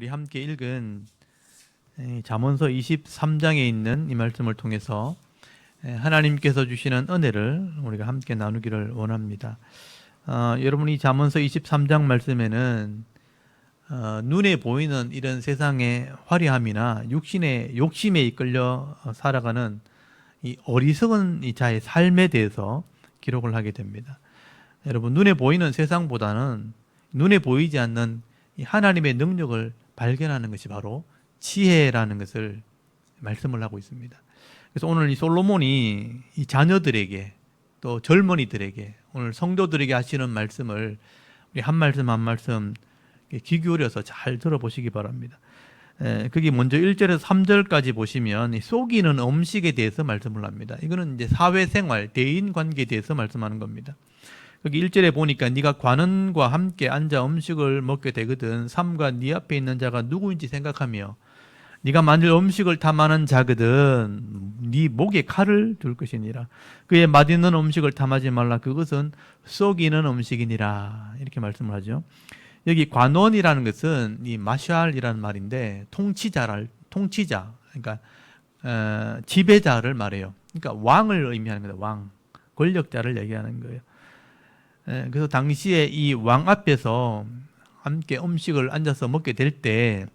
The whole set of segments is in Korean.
우리 함께 읽은 잠언서 23장에 있는 이 말씀을 통해서 하나님께서 주시는 은혜를 우리가 함께 나누기를 원합니다. 여러분, 이 잠언서 23장 말씀에는 눈에 보이는 이런 세상의 화려함이나 육신의 욕심에 이끌려 살아가는 이 어리석은 이 자의 삶에 대해서 기록을 하게 됩니다. 여러분, 눈에 보이는 세상보다는 눈에 보이지 않는 이 하나님의 능력을 발견하는 것이 바로 지혜라는 것을 말씀을 하고 있습니다. 그래서 오늘 이 솔로몬이 이 자녀들에게 또 젊은이들에게 오늘 성도들에게 하시는 말씀을 우리 한 말씀 한 말씀 귀 기울여서 잘 들어보시기 바랍니다. 그게 먼저 1절에서 3절까지 보시면 이 속이는 음식에 대해서 말씀을 합니다. 이거는 이제 사회생활, 대인 관계에 대해서 말씀하는 겁니다. 여기 1절에 보니까 네가 관원과 함께 앉아 음식을 먹게 되거든 삼가 네 앞에 있는 자가 누구인지 생각하며 네가 만일 음식을 탐하는 자거든 네 목에 칼을 둘 것이니라. 그의 맛있는 음식을 탐하지 말라. 그것은 속이는 음식이니라. 이렇게 말씀을 하죠. 여기 관원이라는 것은 이 마샬이라는 말인데 통치자, 그러니까 지배자를 말해요. 그러니까 왕을 의미하는 거다. 왕, 권력자를 얘기하는 거예요. 그래서 당시에 이 왕 앞에서 함께 음식을 앉아서 먹게 될 때,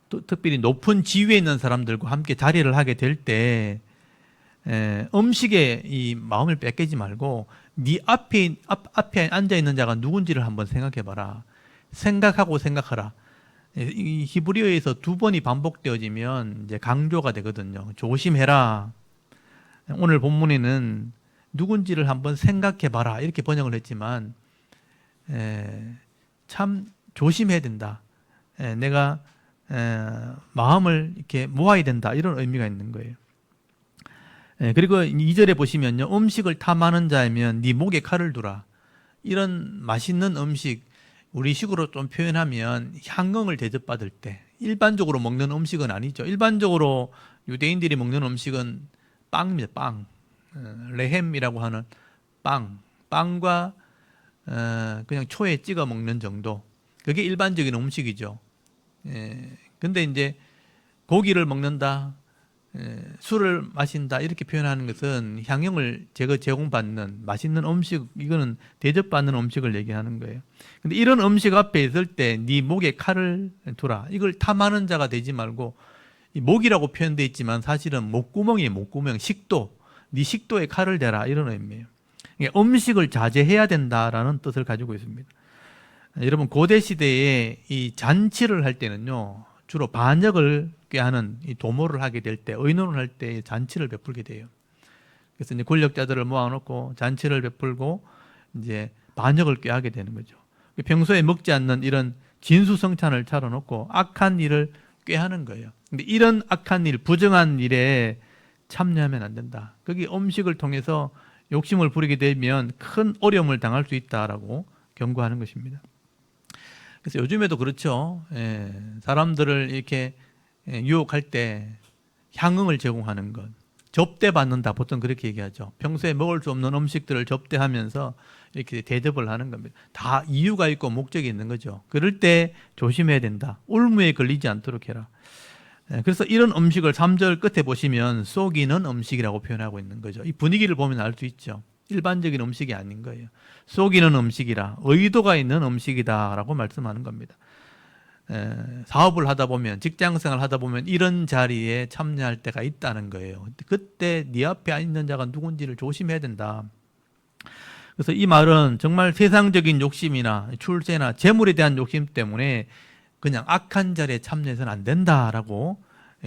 또 특별히 높은 지위에 있는 사람들과 함께 자리를 하게 될 때, 음식에 이 마음을 뺏기지 말고 네 앞에 앉아 있는 자가 누군지를 한번 생각해봐라. 생각하고 생각하라. 이 히브리어에서 두 번이 반복되어지면 이제 강조가 되거든요. 조심해라. 오늘 본문에는 누군지를 한번 생각해봐라 이렇게 번역을 했지만 참 조심해야 된다. 내가 마음을 이렇게 모아야 된다 이런 의미가 있는 거예요. 그리고 2절에 보시면요, 음식을 탐하는 자이면 네 목에 칼을 두라. 이런 맛있는 음식, 우리 식으로 좀 표현하면 향응을 대접받을 때, 일반적으로 먹는 음식은 아니죠. 일반적으로 유대인들이 먹는 음식은 빵입니다. 빵, 레헴이라고 하는 빵과 그냥 초에 찍어 먹는 정도. 그게 일반적인 음식이죠. 근데 이제 고기를 먹는다, 술을 마신다 이렇게 표현하는 것은 향응을 제공받는 맛있는 음식, 이거는 대접받는 음식을 얘기하는 거예요. 근데 이런 음식 앞에 있을 때 네 목에 칼을 두라. 이걸 탐하는 자가 되지 말고, 이 목이라고 표현되어 있지만 사실은 목구멍이에요. 목구멍, 식도. 네 식도에 칼을 대라 이런 의미예요. 그러니까 음식을 자제해야 된다라는 뜻을 가지고 있습니다. 여러분, 고대 시대에 이 잔치를 할 때는요, 주로 반역을 꾀하는 이 도모를 하게 될 때, 의논을 할 때 잔치를 베풀게 돼요. 그래서 이제 권력자들을 모아놓고 잔치를 베풀고 이제 반역을 꾀하게 되는 거죠. 평소에 먹지 않는 이런 진수성찬을 차려놓고 악한 일을 꾀하는 거예요. 근데 이런 악한 일, 부정한 일에 참여하면 안 된다. 거기 음식을 통해서 욕심을 부리게 되면 큰 어려움을 당할 수 있다라고 경고하는 것입니다. 그래서 요즘에도 그렇죠. 사람들을 이렇게 유혹할 때 향응을 제공하는 것, 접대받는다, 보통 그렇게 얘기하죠. 평소에 먹을 수 없는 음식들을 접대하면서 이렇게 대접을 하는 겁니다. 다 이유가 있고 목적이 있는 거죠. 그럴 때 조심해야 된다. 울무에 걸리지 않도록 해라. 그래서 이런 음식을 3절 끝에 보시면 속이는 음식이라고 표현하고 있는 거죠. 이 분위기를 보면 알 수 있죠. 일반적인 음식이 아닌 거예요. 속이는 음식이라, 의도가 있는 음식이다라고 말씀하는 겁니다. 사업을 하다 보면, 직장생활을 하다 보면 이런 자리에 참여할 때가 있다는 거예요. 그때 네 앞에 있는 자가 누군지를 조심해야 된다. 그래서 이 말은 정말 세상적인 욕심이나 출세나 재물에 대한 욕심 때문에 그냥 악한 자리에 참여해서는 안 된다라고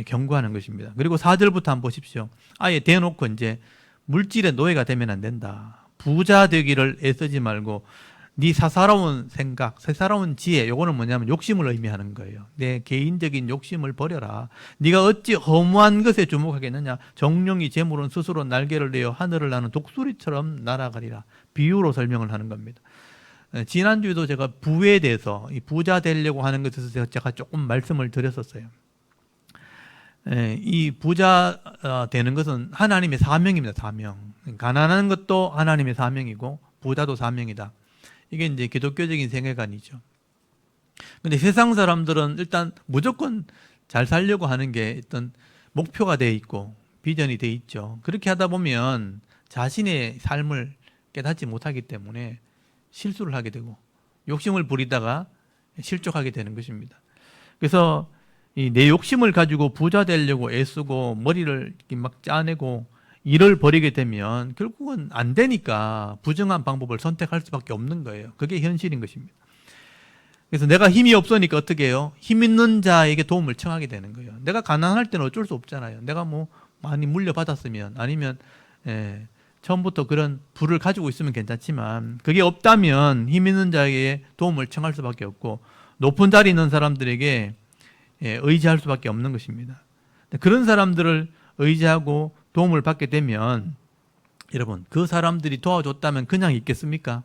경고하는 것입니다. 그리고 4절부터 한번 보십시오. 아예 대놓고 이제 물질의 노예가 되면 안 된다. 부자 되기를 애쓰지 말고 네 사사로운 생각, 사사로운 지혜, 요거는 뭐냐면 욕심을 의미하는 거예요. 내 개인적인 욕심을 버려라. 네가 어찌 허무한 것에 주목하겠느냐. 정령이 재물은 스스로 날개를 내어 하늘을 나는 독수리처럼 날아가리라. 비유로 설명을 하는 겁니다. 지난주에도 제가 부에 대해서, 이 부자 되려고 하는 것에서 제가 조금 말씀을 드렸었어요. 이 부자 되는 것은 하나님의 사명입니다. 사명. 가난한 것도 하나님의 사명이고 부자도 사명이다. 이게 이제 기독교적인 세계관이죠. 근데 세상 사람들은 일단 무조건 잘 살려고 하는 게 어떤 목표가 돼 있고 비전이 돼 있죠. 그렇게 하다 보면 자신의 삶을 깨닫지 못하기 때문에 실수를 하게 되고 욕심을 부리다가 실족하게 되는 것입니다. 그래서 이 내 욕심을 가지고 부자 되려고 애쓰고 머리를 이렇게 막 짜내고 일을 벌이게 되면 결국은 안 되니까 부정한 방법을 선택할 수밖에 없는 거예요. 그게 현실인 것입니다. 그래서 내가 힘이 없으니까 어떻게 해요? 힘 있는 자에게 도움을 청하게 되는 거예요. 내가 가난할 때는 어쩔 수 없잖아요. 내가 뭐 많이 물려받았으면 아니면 처음부터 그런 부를 가지고 있으면 괜찮지만 그게 없다면 힘 있는 자에게 도움을 청할 수밖에 없고 높은 자리에 있는 사람들에게 의지할 수밖에 없는 것입니다. 그런 사람들을 의지하고 도움을 받게 되면 여러분 그 사람들이 도와줬다면 그냥 있겠습니까?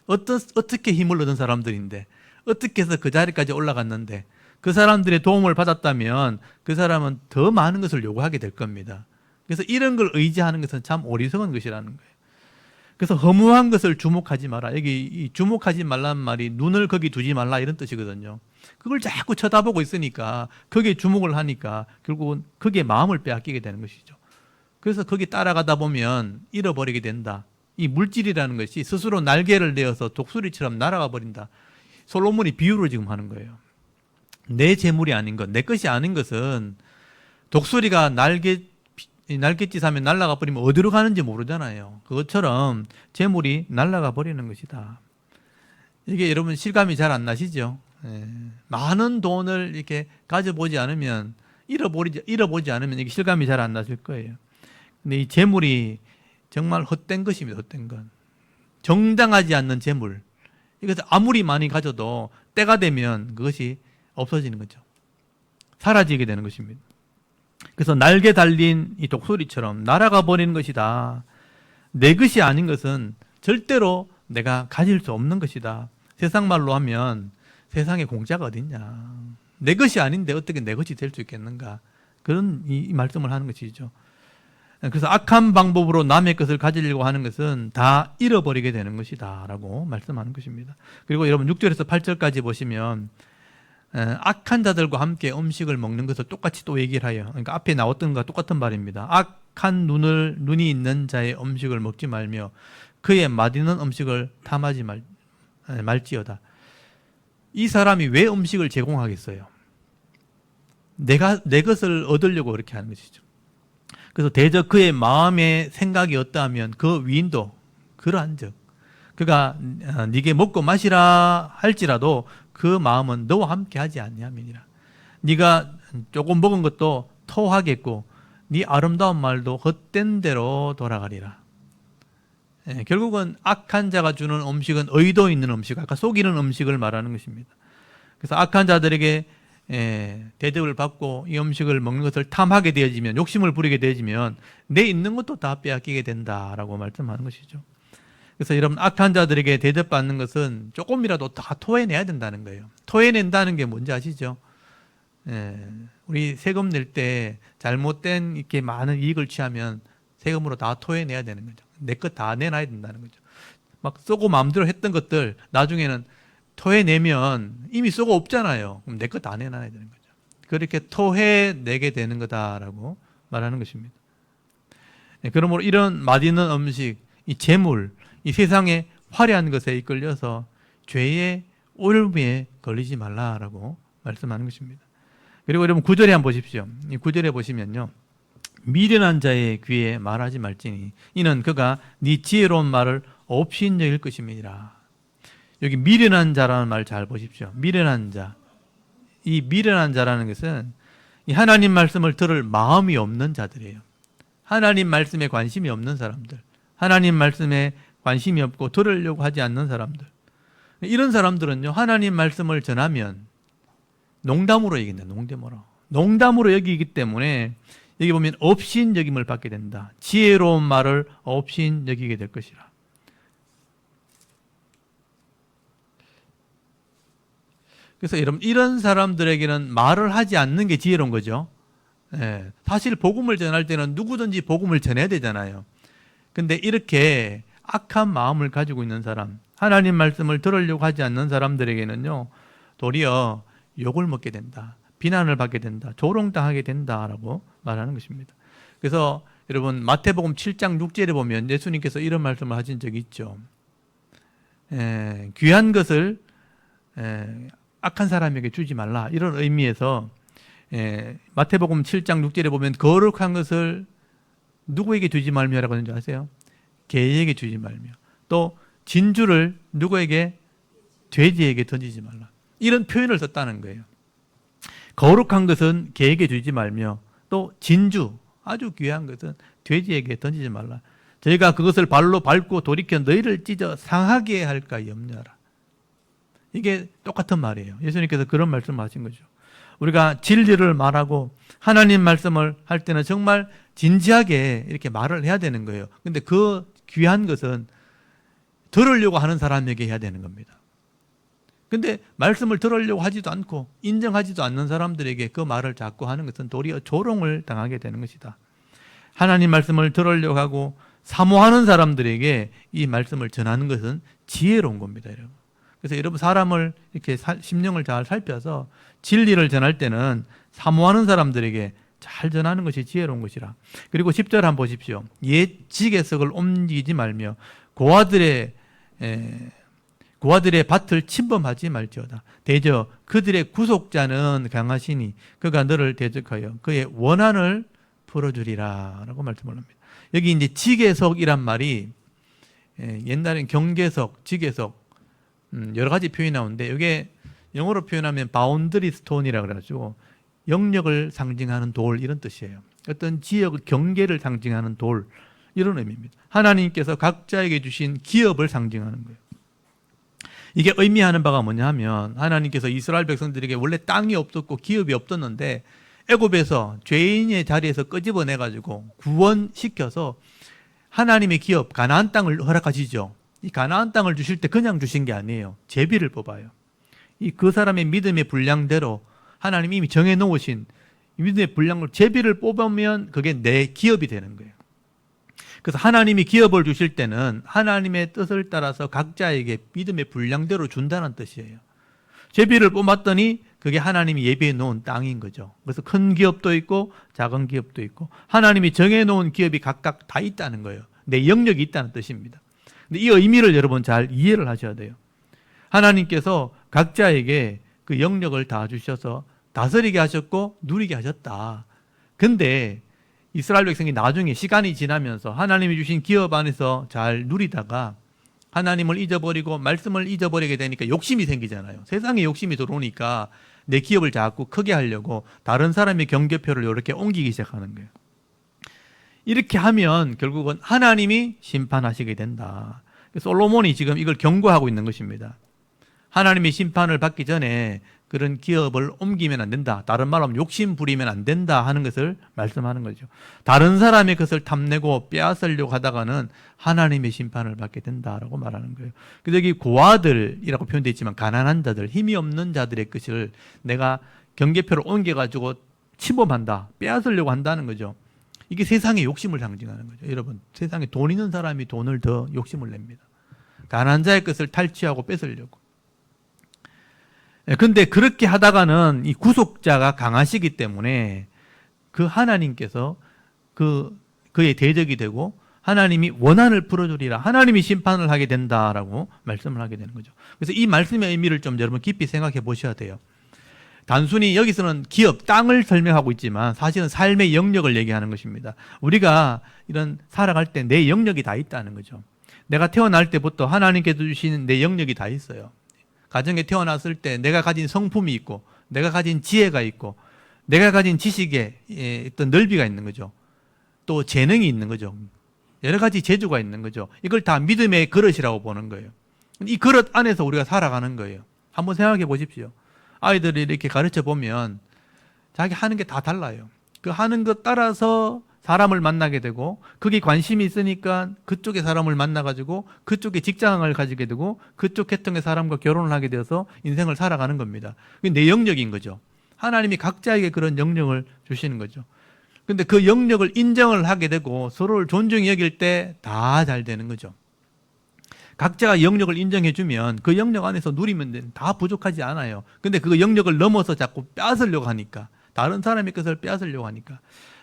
어떻게 힘을 얻은 사람들인데 어떻게 해서 그 자리까지 올라갔는데 그 사람들의 도움을 받았다면 그 사람은 더 많은 것을 요구하게 될 겁니다. 그래서 이런 걸 의지하는 것은 참 어리석은 것이라는 거예요. 그래서 허무한 것을 주목하지 마라. 여기 이 주목하지 말라는 말이 눈을 거기 두지 말라 이런 뜻이거든요. 그걸 자꾸 쳐다보고 있으니까 거기에 주목을 하니까 결국은 거기에 마음을 빼앗기게 되는 것이죠. 그래서 거기 따라가다 보면 잃어버리게 된다. 이 물질이라는 것이 스스로 날개를 내어서 독수리처럼 날아가 버린다. 솔로몬이 비유로 지금 하는 거예요. 내 재물이 아닌 것, 내 것이 아닌 것은 독수리가 날갯짓 하면 날아가 버리면 어디로 가는지 모르잖아요. 그것처럼 재물이 날아가 버리는 것이다. 이게 여러분 실감이 잘 안 나시죠? 많은 돈을 이렇게 가져보지 않으면 잃어보지 않으면 이게 실감이 잘 안 나실 거예요. 근데 이 재물이 정말 헛된 것입니다. 헛된 것. 정당하지 않는 재물. 이것을 아무리 많이 가져도 때가 되면 그것이 없어지는 거죠. 사라지게 되는 것입니다. 그래서 날개 달린 이 독수리처럼 날아가 버리는 것이다. 내 것이 아닌 것은 절대로 내가 가질 수 없는 것이다. 세상 말로 하면 세상에 공짜가 어딨냐. 내 것이 아닌데 어떻게 내 것이 될 수 있겠는가. 그런 이 말씀을 하는 것이죠. 그래서 악한 방법으로 남의 것을 가지려고 하는 것은 다 잃어버리게 되는 것이다 라고 말씀하는 것입니다. 그리고 여러분 6절에서 8절까지 보시면 악한 자들과 함께 음식을 먹는 것을 똑같이 또 얘기를 해요. 그러니까 앞에 나왔던 것과 똑같은 말입니다. 악한 눈이 있는 자의 음식을 먹지 말며 그의 맛있는 음식을 탐하지 말지어다. 이 사람이 왜 음식을 제공하겠어요? 내 것을 얻으려고 그렇게 하는 것이죠. 그래서 대적 그의 마음의 생각이 어떠하면 그 위인도 그러한즉 그가 네게 먹고 마시라 할지라도 그 마음은 너와 함께 하지 아니함이니라. 네가 조금 먹은 것도 토하겠고 네 아름다운 말도 헛된 대로 돌아가리라. 결국은 악한 자가 주는 음식은 의도 있는 음식, 아까 속이는 음식을 말하는 것입니다. 그래서 악한 자들에게 대접을 받고 이 음식을 먹는 것을 탐하게 되어지면, 욕심을 부리게 되어지면 내 있는 것도 다 빼앗기게 된다라고 말씀하는 것이죠. 그래서 여러분 악한 자들에게 대접받는 것은 조금이라도 다 토해내야 된다는 거예요. 토해낸다는 게 뭔지 아시죠? 우리 세금 낼 때 잘못된 이렇게 많은 이익을 취하면 세금으로 다 토해내야 되는 거죠. 내 것 다 내놔야 된다는 거죠. 막 쓰고 마음대로 했던 것들 나중에는 토해내면 이미 쓰고 없잖아요. 그럼 내 것 다 내놔야 되는 거죠. 그렇게 토해내게 되는 거다라고 말하는 것입니다. 그러므로 이런 맛있는 음식, 이 재물, 이 세상의 화려한 것에 이끌려서 죄의 올무에 걸리지 말라라고 말씀하는 것입니다. 그리고 여러분 9절에 한번 보십시오. 이 9절에 보시면요. 미련한 자의 귀에 말하지 말지니 이는 그가 네 지혜로운 말을 없인 여길 것임이니라. 여기 미련한 자라는 말 잘 보십시오. 미련한 자. 이 미련한 자라는 것은 이 하나님 말씀을 들을 마음이 없는 자들이에요. 하나님 말씀에 관심이 없는 사람들. 하나님 말씀에 관심이 없고 들으려고 하지 않는 사람들. 이런 사람들은요. 하나님 말씀을 전하면 농담으로 얘기한다. 농담으로 여기기 때문에 여기 보면 업신 여김을 받게 된다. 지혜로운 말을 업신 여기게 될 것이라. 그래서 여러분 이런 사람들에게는 말을 하지 않는 게 지혜로운 거죠. 사실 복음을 전할 때는 누구든지 복음을 전해야 되잖아요. 근데 이렇게 악한 마음을 가지고 있는 사람, 하나님 말씀을 들으려고 하지 않는 사람들에게는요, 도리어 욕을 먹게 된다. 비난을 받게 된다. 조롱당하게 된다라고 말하는 것입니다. 그래서 여러분 마태복음 7장 6절에 보면 예수님께서 이런 말씀을 하신 적이 있죠. 귀한 것을 악한 사람에게 주지 말라. 이런 의미에서 마태복음 7장 6절에 보면 거룩한 것을 누구에게 주지 말며라고 하는 줄 아세요? 개에게 주지 말며. 또 진주를 누구에게? 돼지에게 던지지 말라. 이런 표현을 썼다는 거예요. 거룩한 것은 개에게 주지 말며 또 진주, 아주 귀한 것은 돼지에게 던지지 말라. 저희가 그것을 발로 밟고 돌이켜 너희를 찢어 상하게 할까 염려하라. 이게 똑같은 말이에요. 예수님께서 그런 말씀을 하신 거죠. 우리가 진리를 말하고 하나님 말씀을 할 때는 정말 진지하게 이렇게 말을 해야 되는 거예요. 근데 그 귀한 것은 들으려고 하는 사람에게 해야 되는 겁니다. 근데 말씀을 들으려고 하지도 않고 인정하지도 않는 사람들에게 그 말을 자꾸 하는 것은 도리어 조롱을 당하게 되는 것이다. 하나님 말씀을 들으려고 하고 사모하는 사람들에게 이 말씀을 전하는 것은 지혜로운 겁니다, 여러분. 그래서 여러분 사람을 이렇게 심령을 잘 살펴서 진리를 전할 때는 사모하는 사람들에게 잘 전하는 것이 지혜로운 것이라. 그리고 10절 한번 보십시오. 옛 지계석을 옮기지 말며 고아들의 밭을 침범하지 말지어다. 대저 그들의 구속자는 강하시니 그가 너를 대적하여 그의 원한을 풀어주리라 라고 말씀을 합니다. 여기 이제 지계석이란 말이 옛날엔 경계석, 지계석 여러 가지 표현이 나오는데 이게 영어로 표현하면 바운드리 스톤이라고 그래가지고 영역을 상징하는 돌 이런 뜻이에요. 어떤 지역의 경계를 상징하는 돌 이런 의미입니다. 하나님께서 각자에게 주신 기업을 상징하는 거예요. 이게 의미하는 바가 뭐냐 하면 하나님께서 이스라엘 백성들에게 원래 땅이 없었고 기업이 없었는데 애굽에서 죄인의 자리에서 끄집어내가지고 구원시켜서 하나님의 기업 가나안 땅을 허락하시죠. 이 가나안 땅을 주실 때 그냥 주신 게 아니에요. 제비를 뽑아요. 그 사람의 믿음의 분량대로 하나님이 이미 정해놓으신 믿음의 분량을 제비를 뽑으면 그게 내 기업이 되는 거예요. 그래서 하나님이 기업을 주실 때는 하나님의 뜻을 따라서 각자에게 믿음의 분량대로 준다는 뜻이에요. 제비를 뽑았더니 그게 하나님이 예비해 놓은 땅인 거죠. 그래서 큰 기업도 있고 작은 기업도 있고 하나님이 정해놓은 기업이 각각 다 있다는 거예요. 내 영역이 있다는 뜻입니다. 근데 이 의미를 여러분 잘 이해를 하셔야 돼요. 하나님께서 각자에게 그 영역을 다 주셔서 다스리게 하셨고 누리게 하셨다. 근데 이스라엘 백성이 나중에 시간이 지나면서 하나님이 주신 기업 안에서 잘 누리다가 하나님을 잊어버리고 말씀을 잊어버리게 되니까 욕심이 생기잖아요. 세상에 욕심이 들어오니까 내 기업을 자꾸 크게 하려고 다른 사람의 경계표를 이렇게 옮기기 시작하는 거예요. 이렇게 하면 결국은 하나님이 심판하시게 된다. 솔로몬이 지금 이걸 경고하고 있는 것입니다. 하나님의 심판을 받기 전에 그런 기업을 옮기면 안 된다. 다른 말로 하면 욕심 부리면 안 된다 하는 것을 말씀하는 거죠. 다른 사람의 것을 탐내고 빼앗으려고 하다가는 하나님의 심판을 받게 된다라고 말하는 거예요. 그래서 여기 고아들이라고 표현되어 있지만 가난한 자들, 힘이 없는 자들의 것을 내가 경계표를 옮겨가지고 침범한다. 빼앗으려고 한다는 거죠. 이게 세상의 욕심을 상징하는 거죠. 여러분, 세상에 돈 있는 사람이 돈을 더 욕심을 냅니다. 가난한 자의 것을 탈취하고 뺏으려고. 근데 그렇게 하다가는 이 구속자가 강하시기 때문에 그 하나님께서 그의 대적이 되고 하나님이 원한을 풀어주리라. 하나님이 심판을 하게 된다라고 말씀을 하게 되는 거죠. 그래서 이 말씀의 의미를 좀 여러분 깊이 생각해 보셔야 돼요. 단순히 여기서는 기업, 땅을 설명하고 있지만 사실은 삶의 영역을 얘기하는 것입니다. 우리가 이런 살아갈 때 내 영역이 다 있다는 거죠. 내가 태어날 때부터 하나님께서 주시는 내 영역이 다 있어요. 가정에 태어났을 때 내가 가진 성품이 있고 내가 가진 지혜가 있고 내가 가진 지식의 어떤 넓이가 있는 거죠. 또 재능이 있는 거죠. 여러 가지 재주가 있는 거죠. 이걸 다 믿음의 그릇이라고 보는 거예요. 이 그릇 안에서 우리가 살아가는 거예요. 한번 생각해 보십시오. 아이들을 이렇게 가르쳐 보면 자기 하는 게 다 달라요. 그 하는 것 따라서 사람을 만나게 되고 거기 관심이 있으니까 그쪽의 사람을 만나가지고 그쪽에 직장을 가지게 되고 그쪽 계통의 사람과 결혼을 하게 되어서 인생을 살아가는 겁니다. 그게 내 영역인 거죠. 하나님이 각자에게 그런 영역을 주시는 거죠. 근데 그 영역을 인정을 하게 되고 서로를 존중히 여길 때 다 잘 되는 거죠. 각자가 영역을 인정해주면 그 영역 안에서 누리면 다 부족하지 않아요. 근데 그 영역을 넘어서 자꾸 빼앗으려고 하니까, 다른 사람의 것을 빼앗으려고 하니까,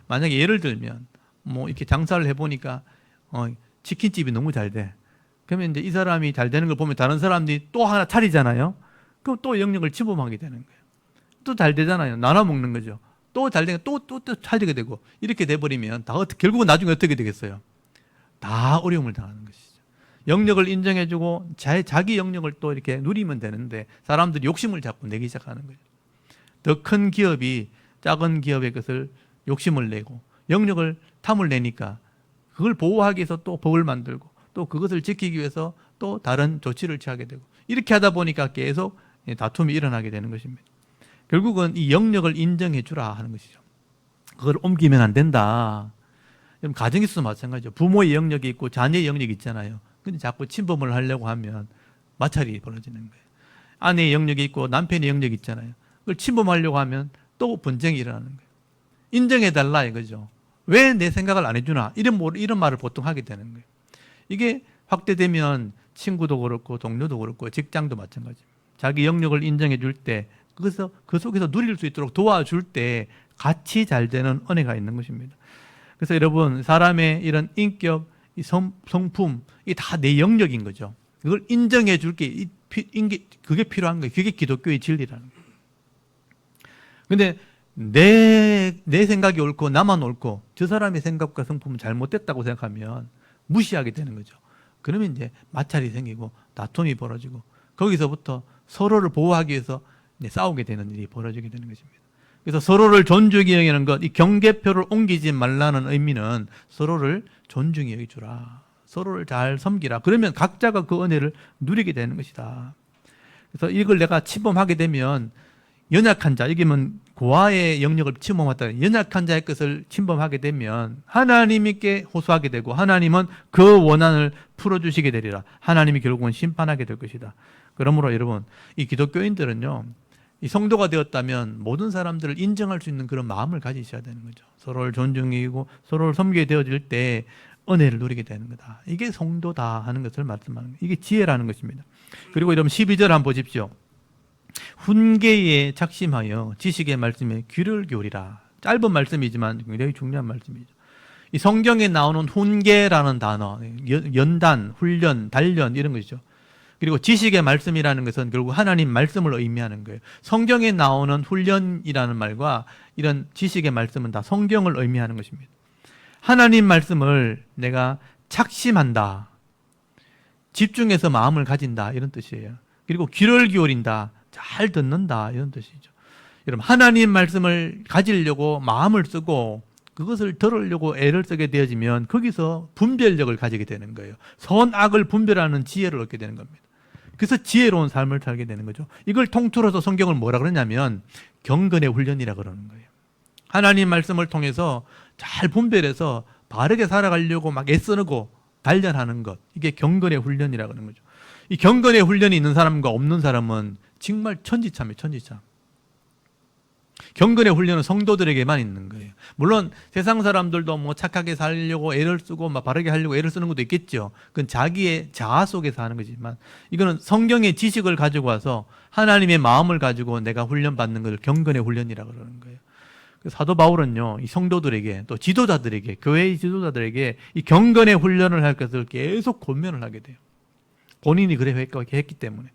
만약에 예를 들면 뭐 이렇게 장사를 해보니까 치킨집이 너무 잘 돼. 그러면 이제 이 사람이 잘 되는 걸 보면 다른 사람들이 또 하나 차리잖아요. 그럼 또 영역을 침범하게 되는 거예요. 또 잘 되잖아요. 나눠 먹는 거죠. 또 잘 되니까 또 차리게 되고, 이렇게 돼버리면 결국은 나중에 어떻게 되겠어요? 다 어려움을 당하는 것이죠. 영역을 인정해주고 자기 영역을 또 이렇게 누리면 되는데 사람들이 욕심을 자꾸 내기 시작하는 거죠. 더 큰 기업이 작은 기업의 것을 욕심을 내고 영역을 탐을 내니까 그걸 보호하기 위해서 또 법을 만들고 또 그것을 지키기 위해서 또 다른 조치를 취하게 되고, 이렇게 하다 보니까 계속 다툼이 일어나게 되는 것입니다. 결국은 이 영역을 인정해 주라 하는 것이죠. 그걸 옮기면 안 된다. 가정에서도 마찬가지죠. 부모의 영역이 있고 자녀의 영역이 있잖아요. 근데 자꾸 침범을 하려고 하면 마찰이 벌어지는 거예요. 아내의 영역이 있고 남편의 영역이 있잖아요. 그걸 침범하려고 하면 또 분쟁이 일어나는 거예요. 인정해달라 이거죠. 왜 내 생각을 안 해주나? 이런 말을 보통 하게 되는 거예요. 이게 확대되면 친구도 그렇고 동료도 그렇고 직장도 마찬가지입니다. 자기 영역을 인정해 줄 때, 그래서 그 속에서 누릴 수 있도록 도와줄 때 같이 잘 되는 은혜가 있는 것입니다. 그래서 여러분, 사람의 이런 인격, 이 성품, 이게 다 내 영역인 거죠. 그걸 인정해 줄게, 그게 필요한 거예요. 그게 기독교의 진리라는 거예요. 근데 내 생각이 옳고 나만 옳고 저 사람의 생각과 성품은 잘못됐다고 생각하면 무시하게 되는 거죠. 그러면 이제 마찰이 생기고 다툼이 벌어지고 거기서부터 서로를 보호하기 위해서 싸우게 되는 일이 벌어지게 되는 것입니다. 그래서 서로를 존중히 여기는 것, 이 경계표를 옮기지 말라는 의미는 서로를 존중히 여기주라. 서로를 잘 섬기라. 그러면 각자가 그 은혜를 누리게 되는 것이다. 그래서 이걸 내가 침범하게 되면 연약한 자, 여기면 고아의 영역을 침범했다. 연약한 자의 것을 침범하게 되면 하나님께 호소하게 되고 하나님은 그 원한을 풀어주시게 되리라. 하나님이 결국은 심판하게 될 것이다. 그러므로 여러분, 이 기독교인들은요, 이 성도가 되었다면 모든 사람들을 인정할 수 있는 그런 마음을 가지셔야 되는 거죠. 서로를 존중이고 서로를 섬기게 되어질 때 은혜를 누리게 되는 거다. 이게 성도다 하는 것을 말씀하는 거예요. 이게 지혜라는 것입니다. 그리고 여러분 12절 한번 보십시오. 훈계에 작심하여 지식의 말씀에 귀를 기울이라. 짧은 말씀이지만 굉장히 중요한 말씀이죠. 이 성경에 나오는 훈계라는 단어, 연단, 훈련, 단련 이런 것이죠. 그리고 지식의 말씀이라는 것은 결국 하나님 말씀을 의미하는 거예요. 성경에 나오는 훈련이라는 말과 이런 지식의 말씀은 다 성경을 의미하는 것입니다. 하나님 말씀을 내가 착심한다, 집중해서 마음을 가진다 이런 뜻이에요. 그리고 귀를 기울인다, 잘 듣는다 이런 뜻이죠. 여러분, 하나님 말씀을 가지려고 마음을 쓰고 그것을 들으려고 애를 쓰게 되어지면 거기서 분별력을 가지게 되는 거예요. 선악을 분별하는 지혜를 얻게 되는 겁니다. 그래서 지혜로운 삶을 살게 되는 거죠. 이걸 통틀어서 성경을 뭐라 그러냐면 경건의 훈련이라 그러는 거예요. 하나님 말씀을 통해서 잘 분별해서 바르게 살아가려고 막 애쓰고 단련하는 것, 이게 경건의 훈련이라 그러는 거죠. 이 경건의 훈련이 있는 사람과 없는 사람은 정말 천지차입니다. 천지차. 경건의 훈련은 성도들에게만 있는 거예요. 물론 세상 사람들도 뭐 착하게 살려고 애를 쓰고 막 바르게 하려고 애를 쓰는 것도 있겠죠. 그건 자기의 자아 속에서 하는 거지만 이거는 성경의 지식을 가지고 와서 하나님의 마음을 가지고 내가 훈련받는 것을 경건의 훈련이라고 그러는 거예요. 사도 바울은요, 이 성도들에게 또 지도자들에게, 교회의 지도자들에게 이 경건의 훈련을 할 것을 계속 권면을 하게 돼요. 본인이 그래 했기 때문에.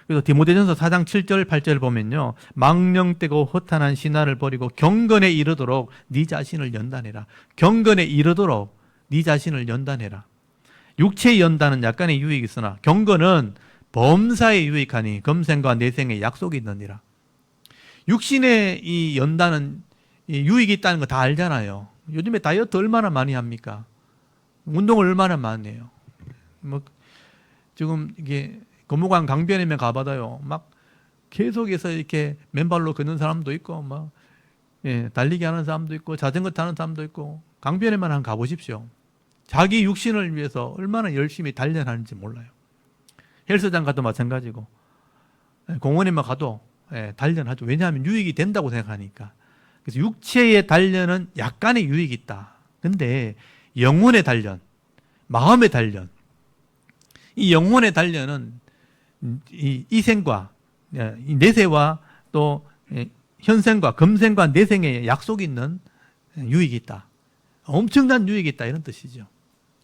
그래서 디모데전서 4장 7절 8절 보면요, 망령되고 허탄한 신화를 버리고 경건에 이르도록 네 자신을 연단해라. 경건에 이르도록 네 자신을 연단해라. 육체의 연단은 약간의 유익이 있으나 경건은 범사에 유익하니 검생과 내생에 약속이 있느니라. 육신의 이 연단은 이 유익이 있다는 거 다 알잖아요. 요즘에 다이어트 얼마나 많이 합니까? 운동을 얼마나 많이 해요. 뭐 지금 이게 고무관 강변에만 가봐도요, 막 계속해서 이렇게 맨발로 걷는 사람도 있고, 막 달리기 하는 사람도 있고, 자전거 타는 사람도 있고, 강변에만 한번 가보십시오. 자기 육신을 위해서 얼마나 열심히 단련하는지 몰라요. 헬스장 가도 마찬가지고, 공원에만 가도 단련하죠. 왜냐하면 유익이 된다고 생각하니까. 그래서 육체의 단련은 약간의 유익이 있다. 근데 영혼의 단련, 마음의 단련, 이 영혼의 단련은 이 이생과 이 내세와 또 현생과 금생과 내생에 약속이 있는 유익이 있다. 엄청난 유익이 있다 이런 뜻이죠.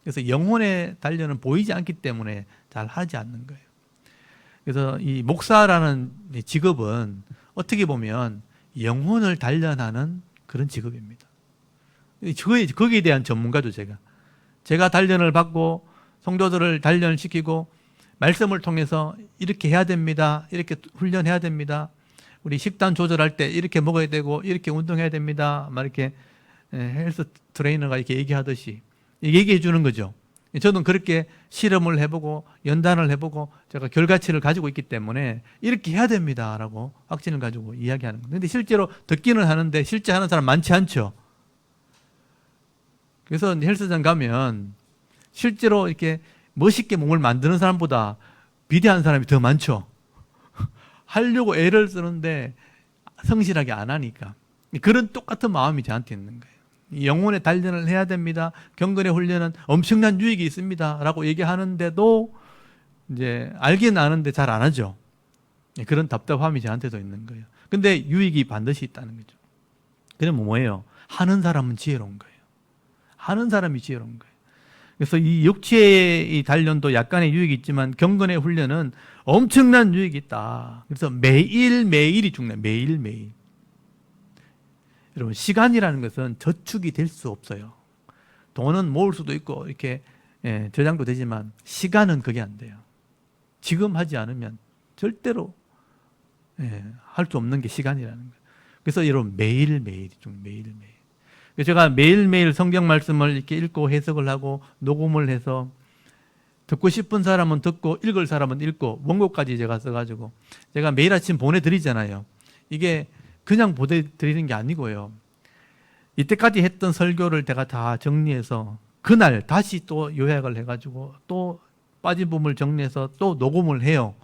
그래서 영혼의 단련은 보이지 않기 때문에 잘 하지 않는 거예요. 그래서 이 목사라는 직업은 어떻게 보면 영혼을 단련하는 그런 직업입니다. 거기에 대한 전문가죠, 제가 단련을 받고 성도들을 단련시키고 말씀을 통해서 이렇게 해야 됩니다. 이렇게 훈련해야 됩니다. 우리 식단 조절할 때 이렇게 먹어야 되고 이렇게 운동해야 됩니다. 막 이렇게 헬스 트레이너가 이렇게 얘기하듯이 얘기해 주는 거죠. 저는 그렇게 실험을 해보고 연단을 해보고 제가 결과치를 가지고 있기 때문에 이렇게 해야 됩니다라고 확신을 가지고 이야기하는 거예요. 그런데 실제로 듣기는 하는데 실제 하는 사람 많지 않죠. 그래서 헬스장 가면 실제로 이렇게 멋있게 몸을 만드는 사람보다 비대한 사람이 더 많죠. 하려고 애를 쓰는데 성실하게 안 하니까. 그런 똑같은 마음이 저한테 있는 거예요. 영혼의 단련을 해야 됩니다. 경건의 훈련은 엄청난 유익이 있습니다. 라고 얘기하는데도 이제 알긴 아는데 잘 안 하죠. 그런 답답함이 저한테도 있는 거예요. 근데 유익이 반드시 있다는 거죠. 그럼 뭐예요? 하는 사람은 지혜로운 거예요. 하는 사람이 지혜로운 거예요. 그래서 이 육체의 이 단련도 약간의 유익이 있지만 경건의 훈련은 엄청난 유익이 있다. 그래서 매일매일이 중요해요. 매일매일. 여러분, 시간이라는 것은 저축이 될 수 없어요. 돈은 모을 수도 있고 이렇게 저장도 되지만 시간은 그게 안 돼요. 지금 하지 않으면 절대로 할 수 없는 게 시간이라는 거예요. 그래서 여러분 매일매일이 좀 매일매일. 제가 매일매일 성경 말씀을 이렇게 읽고 해석을 하고 녹음을 해서 듣고 싶은 사람은 듣고 읽을 사람은 읽고 원고까지 제가 써가지고 제가 매일 아침 보내드리잖아요. 이게 그냥 보내드리는 게 아니고요. 이때까지 했던 설교를 제가 다 정리해서 그날 다시 또 요약을 해가지고 또 빠진 부분을 정리해서 또 녹음을 해요.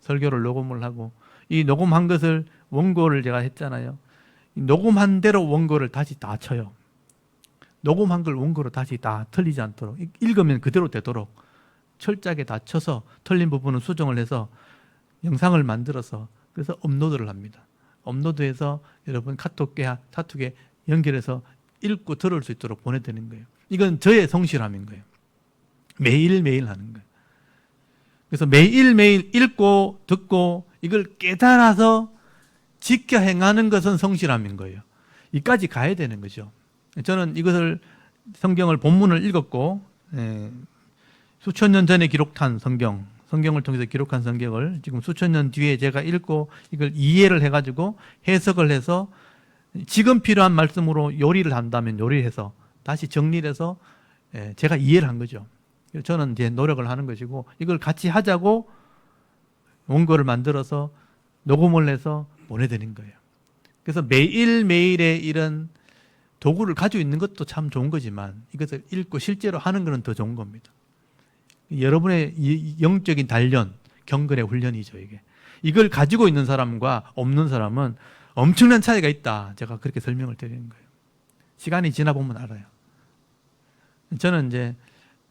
설교를 녹음을 하고 이 녹음한 것을 원고를 제가 했잖아요. 녹음한 대로 원고를 다시 다 쳐요. 녹음한 걸 원고로 다시 다 틀리지 않도록 읽으면 그대로 되도록 철저하게 다 쳐서 틀린 부분은 수정을 해서 영상을 만들어서 그래서 업로드를 합니다. 업로드해서 여러분 카톡에 연결해서 읽고 들을 수 있도록 보내드리는 거예요. 이건 저의 성실함인 거예요. 매일매일 하는 거예요. 그래서 매일매일 읽고 듣고 이걸 깨달아서 지켜 행하는 것은 성실함인 거예요. 이까지 가야 되는 거죠. 저는 이것을 성경을 본문을 읽었고 수천 년 전에 기록한 성경을 통해서 기록한 성경을 지금 수천 년 뒤에 제가 읽고 이걸 이해를 해가지고 해석을 해서 지금 필요한 말씀으로 요리를 한다면 요리해서 다시 정리를 해서 제가 이해를 한 거죠. 저는 이제 노력을 하는 것이고 이걸 같이 하자고 원고를 만들어서 녹음을 해서 보내드린 거예요. 그래서 매일매일의 이런 도구를 가지고 있는 것도 참 좋은 거지만 이것을 읽고 실제로 하는 것은 더 좋은 겁니다. 여러분의 영적인 단련, 경건의 훈련이죠, 이게. 이걸 가지고 있는 사람과 없는 사람은 엄청난 차이가 있다. 제가 그렇게 설명을 드리는 거예요. 시간이 지나보면 알아요. 저는 이제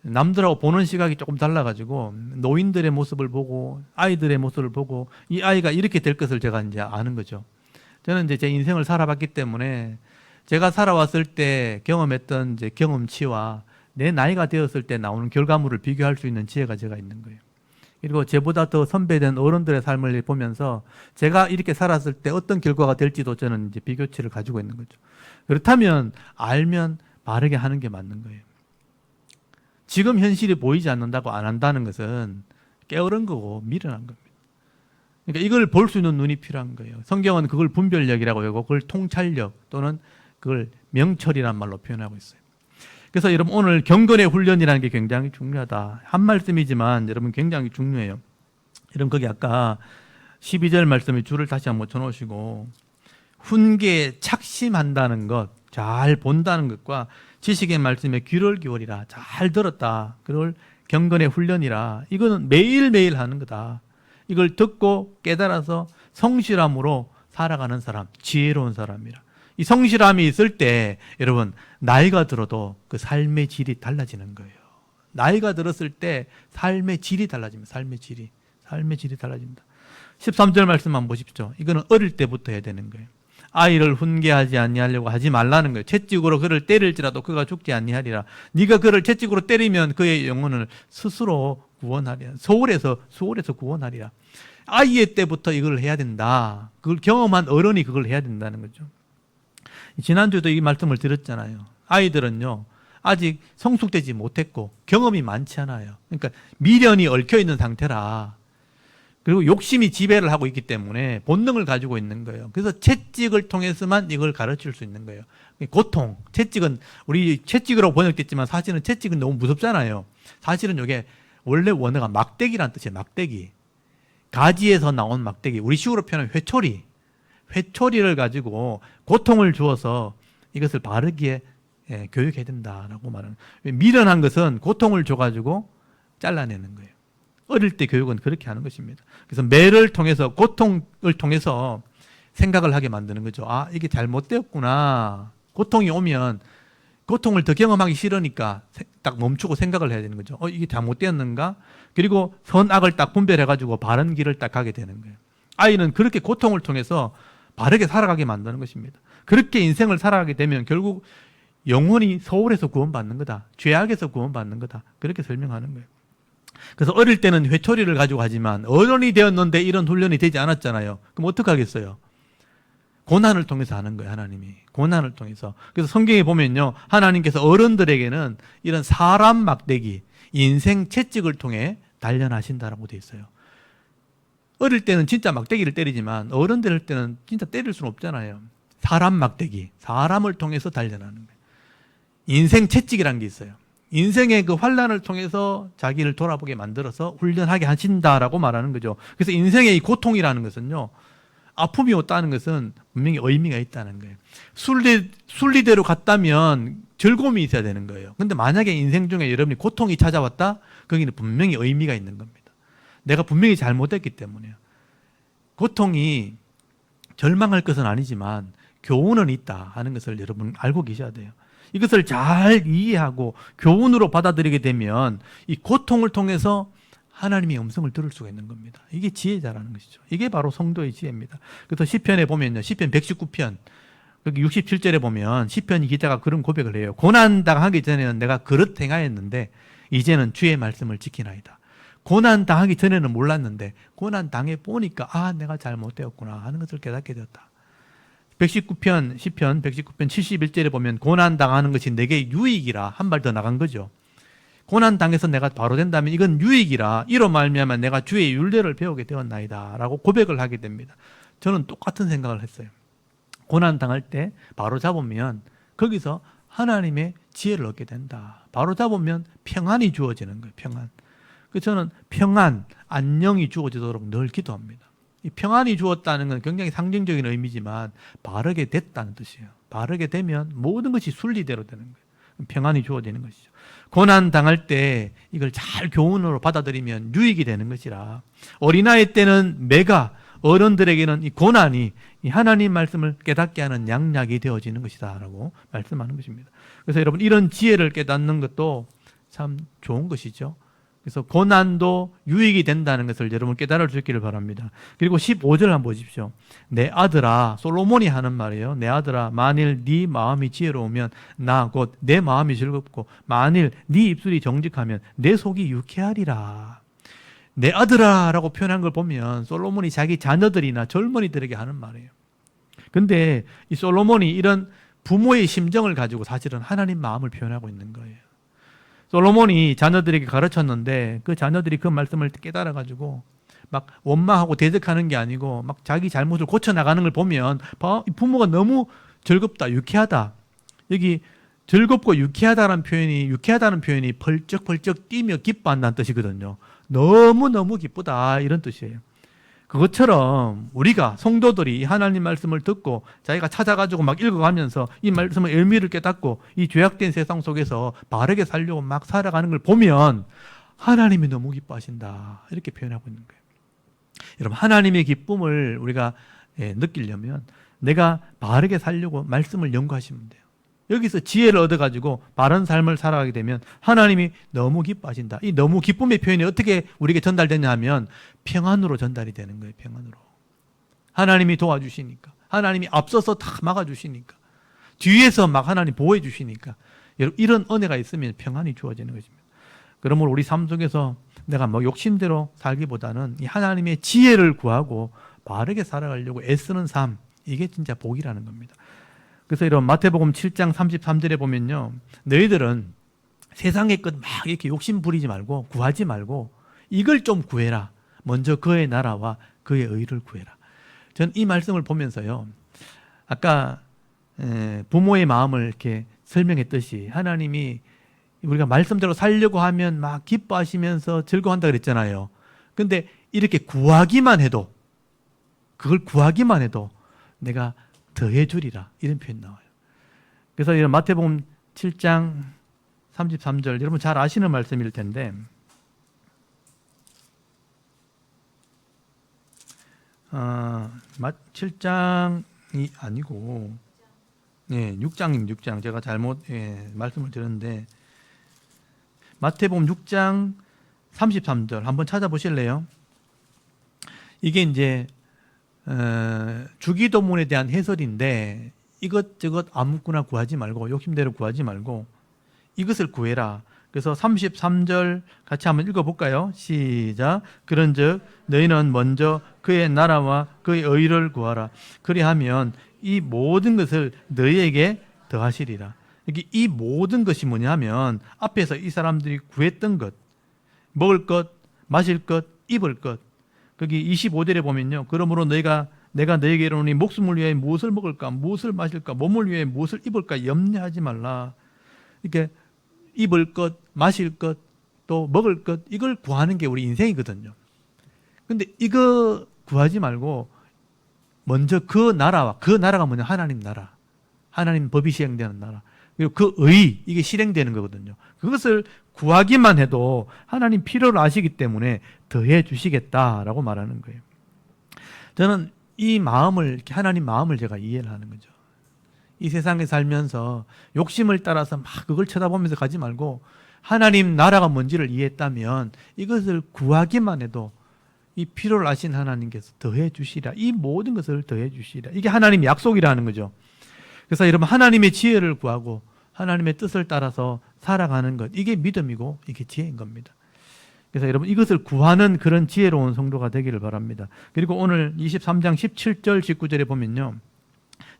남들하고 보는 시각이 조금 달라가지고 노인들의 모습을 보고 아이들의 모습을 보고 이 아이가 이렇게 될 것을 제가 이제 아는 거죠. 저는 이제 제 인생을 살아봤기 때문에 제가 살아왔을 때 경험했던 이제 경험치와 내 나이가 되었을 때 나오는 결과물을 비교할 수 있는 지혜가 제가 있는 거예요. 그리고 저보다 더 선배된 어른들의 삶을 보면서 제가 이렇게 살았을 때 어떤 결과가 될지도 저는 이제 비교치를 가지고 있는 거죠. 그렇다면 알면 바르게 하는 게 맞는 거예요. 지금 현실이 보이지 않는다고 안 한다는 것은 게으른 거고 미련한 겁니다. 그러니까 이걸 볼 수 있는 눈이 필요한 거예요. 성경은 그걸 분별력이라고 하고 그걸 통찰력 또는 그걸 명철이란 말로 표현하고 있어요. 그래서 여러분 오늘 경건의 훈련이라는 게 굉장히 중요하다. 한 말씀이지만 여러분 굉장히 중요해요. 여러분 거기 아까 12절 말씀에 줄을 다시 한번 쳐놓으시고 훈계에 착심한다는 것, 잘 본다는 것과 지식의 말씀에 귀를 기울이라. 잘 들었다. 그걸 경건의 훈련이라. 이거는 매일매일 하는 거다. 이걸 듣고 깨달아서 성실함으로 살아가는 사람, 지혜로운 사람이라. 이 성실함이 있을 때 여러분 나이가 들어도 그 삶의 질이 달라지는 거예요. 나이가 들었을 때 삶의 질이 달라집니다. 삶의 질이 달라집니다. 13절 말씀 한번 보십시오. 이거는 어릴 때부터 해야 되는 거예요. 아이를 훈계하지 아니하려고 하지 말라는 거예요. 채찍으로 그를 때릴지라도 그가 죽지 아니하리라. 네가 그를 채찍으로 때리면 그의 영혼을 스스로 구원하리라. 수월에서 구원하리라. 아이의 때부터 이걸 해야 된다. 그걸 경험한 어른이 그걸 해야 된다는 거죠. 지난주에도 이 말씀을 드렸잖아요. 아이들은요, 아직 성숙되지 못했고 경험이 많지 않아요. 그러니까 미련이 얽혀 있는 상태라, 그리고 욕심이 지배를 하고 있기 때문에 본능을 가지고 있는 거예요. 그래서 채찍을 통해서만 이걸 가르칠 수 있는 거예요. 고통, 채찍은 우리 채찍으로 번역됐지만 사실은 채찍은 너무 무섭잖아요. 사실은 이게 원래 원어가 막대기란 뜻이에요. 막대기. 가지에서 나온 막대기. 우리 식으로 표현하면 회초리를 가지고 고통을 주어서 이것을 바르게 교육해야 된다라고 말하는 거예요. 미련한 것은 고통을 줘가지고 잘라내는 거예요. 어릴 때 교육은 그렇게 하는 것입니다. 그래서 매를 통해서, 고통을 통해서 생각을 하게 만드는 거죠. 아, 이게 잘못되었구나. 고통이 오면 고통을 더 경험하기 싫으니까 딱 멈추고 생각을 해야 되는 거죠. 이게 잘못되었는가? 그리고 선악을 딱 분별해가지고 바른 길을 딱 가게 되는 거예요. 아이는 그렇게 고통을 통해서 바르게 살아가게 만드는 것입니다. 그렇게 인생을 살아가게 되면 결국 영혼이 소홀해서 구원받는 거다. 죄악에서 구원받는 거다. 그렇게 설명하는 거예요. 그래서 어릴 때는 회초리를 가지고 하지만 어른이 되었는데 이런 훈련이 되지 않았잖아요. 그럼 어떻게 하겠어요? 고난을 통해서 하는 거예요, 하나님이. 고난을 통해서. 그래서 성경에 보면요, 하나님께서 어른들에게는 이런 사람 막대기, 인생 채찍을 통해 단련하신다라고 되어 있어요. 어릴 때는 진짜 막대기를 때리지만 어른 될 때는 진짜 때릴 수는 없잖아요. 사람 막대기, 사람을 통해서 단련하는 거예요. 인생 채찍이라는 게 있어요. 인생의 그 환난을 통해서 자기를 돌아보게 만들어서 훈련하게 하신다라고 말하는 거죠. 그래서 인생의 이 고통이라는 것은요, 아픔이 왔다는 것은 분명히 의미가 있다는 거예요. 순리대로 갔다면 즐거움이 있어야 되는 거예요. 근데 만약에 인생 중에 여러분이 고통이 찾아왔다? 거기는 분명히 의미가 있는 겁니다. 내가 분명히 잘못했기 때문에요. 고통이 절망할 것은 아니지만 교훈은 있다 하는 것을 여러분 알고 계셔야 돼요. 이것을 잘 이해하고 교훈으로 받아들이게 되면 이 고통을 통해서 하나님의 음성을 들을 수가 있는 겁니다. 이게 지혜자라는 것이죠. 이게 바로 성도의 지혜입니다. 그래서 시편에 보면요, 시편 119편 여기 67절에 보면 시편 기자가 그런 고백을 해요. 고난당하기 전에는 내가 그릇 행하였는데 이제는 주의 말씀을 지키나이다. 고난당하기 전에는 몰랐는데 고난당해 보니까 아, 내가 잘못되었구나 하는 것을 깨닫게 되었다. 119편, 시편 119편 71절에 보면 고난당하는 것이 내게 유익이라, 한 발 더 나간 거죠. 고난당해서 내가 바로 된다면 이건 유익이라, 이로 말미암아 내가 주의 율례를 배우게 되었나이다 라고 고백을 하게 됩니다. 저는 똑같은 생각을 했어요. 고난당할 때 바로 잡으면 거기서 하나님의 지혜를 얻게 된다. 바로 잡으면 평안이 주어지는 거예요. 평안. 그래서 저는 평안, 안녕이 주어지도록 늘 기도합니다. 이 평안이 주었다는 건 굉장히 상징적인 의미지만 바르게 됐다는 뜻이에요. 바르게 되면 모든 것이 순리대로 되는 거예요. 평안이 주어지는 것이죠. 고난 당할 때 이걸 잘 교훈으로 받아들이면 유익이 되는 것이라, 어린아이 때는 매가, 어른들에게는 이 고난이 이 하나님 말씀을 깨닫게 하는 양약이 되어지는 것이다 라고 말씀하는 것입니다. 그래서 여러분, 이런 지혜를 깨닫는 것도 참 좋은 것이죠. 그래서 고난도 유익이 된다는 것을 여러분 깨달을 수 있기를 바랍니다. 그리고 15절 한번 보십시오. 내 아들아, 솔로몬이 하는 말이에요. 내 아들아, 만일 네 마음이 지혜로우면 나 곧 내 마음이 즐겁고 만일 네 입술이 정직하면 내 속이 유쾌하리라. 내 아들아 라고 표현한 걸 보면 솔로몬이 자기 자녀들이나 젊은이들에게 하는 말이에요. 근데 이 솔로몬이 이런 부모의 심정을 가지고 사실은 하나님 마음을 표현하고 있는 거예요. 솔로몬이 자녀들에게 가르쳤는데 그 자녀들이 그 말씀을 깨달아가지고 막 원망하고 대적하는 게 아니고 막 자기 잘못을 고쳐나가는 걸 보면 부모가 너무 즐겁다, 유쾌하다. 여기 즐겁고 유쾌하다는 표현이 펄쩍펄쩍 뛰며 기뻐한다는 뜻이거든요. 너무너무 기쁘다 이런 뜻이에요. 그것처럼 우리가 성도들이 하나님 말씀을 듣고 자기가 찾아가지고 막 읽어가면서 이 말씀의 의미를 깨닫고 이 죄악된 세상 속에서 바르게 살려고 막 살아가는 걸 보면 하나님이 너무 기뻐하신다 이렇게 표현하고 있는 거예요. 여러분, 하나님의 기쁨을 우리가 느끼려면 내가 바르게 살려고 말씀을 연구하시면 돼요. 여기서 지혜를 얻어가지고 바른 삶을 살아가게 되면 하나님이 너무 기뻐하신다. 이 너무 기쁨의 표현이 어떻게 우리에게 전달되냐 하면 평안으로 전달이 되는 거예요. 평안으로. 하나님이 도와주시니까. 하나님이 앞서서 다 막아주시니까. 뒤에서 막 하나님 보호해 주시니까. 여러분, 이런 은혜가 있으면 평안이 주어지는 것입니다. 그러므로 우리 삶 속에서 내가 뭐 욕심대로 살기보다는 이 하나님의 지혜를 구하고 바르게 살아가려고 애쓰는 삶, 이게 진짜 복이라는 겁니다. 그래서 이런 마태복음 7장 33절에 보면요, 너희들은 세상의 것 막 이렇게 욕심 부리지 말고 구하지 말고 이걸 좀 구해라. 먼저 그의 나라와 그의 의를 구해라. 전 이 말씀을 보면서요, 아까 부모의 마음을 이렇게 설명했듯이 하나님이 우리가 말씀대로 살려고 하면 막 기뻐하시면서 즐거워한다 그랬잖아요. 근데 이렇게 구하기만 해도, 그걸 구하기만 해도 내가 더해 주리라, 이런 표현 나와요. 그래서 이런 마태복음 7장 33절, 여러분 잘 아시는 말씀일 텐데, 7장이 아니고 6장입니다. 6장. 제가 잘못 말씀을 드렸는데, 마태복음 6장 33절 한번 찾아보실래요? 이게 이제 주기도문에 대한 해설인데, 이것저것 아무거나 구하지 말고, 욕심대로 구하지 말고 이것을 구해라. 그래서 33절 같이 한번 읽어볼까요? 시작. 그런즉 너희는 먼저 그의 나라와 그의 의를 구하라. 그리하면 이 모든 것을 너희에게 더하시리라. 이게 이 모든 것이 뭐냐면, 앞에서 이 사람들이 구했던 것, 먹을 것, 마실 것, 입을 것. 거기 25절에 보면요, 그러므로 내가 너에게 이르노니 목숨을 위해 무엇을 먹을까, 무엇을 마실까, 몸을 위해 무엇을 입을까 염려하지 말라. 이렇게 입을 것, 마실 것, 또 먹을 것, 이걸 구하는 게 우리 인생이거든요. 근데 이거 구하지 말고 먼저 그 나라와, 그 나라가 뭐냐, 하나님 나라, 하나님 법이 시행되는 나라, 그리고 그 의, 이게 실행되는 거거든요. 그것을 구하기만 해도 하나님 필요를 아시기 때문에 더해 주시겠다라고 말하는 거예요. 저는 이 마음을, 이렇게 하나님 마음을 제가 이해를 하는 거죠. 이 세상에 살면서 욕심을 따라서 막 그걸 쳐다보면서 가지 말고, 하나님 나라가 뭔지를 이해했다면 이것을 구하기만 해도 이 필요를 아신 하나님께서 더해 주시라. 이 모든 것을 더해 주시라. 이게 하나님의 약속이라는 거죠. 그래서 여러분, 하나님의 지혜를 구하고 하나님의 뜻을 따라서 살아가는 것, 이게 믿음이고 이게 지혜인 겁니다. 그래서 여러분, 이것을 구하는 그런 지혜로운 성도가 되기를 바랍니다. 그리고 오늘 23장 17절 19절에 보면요,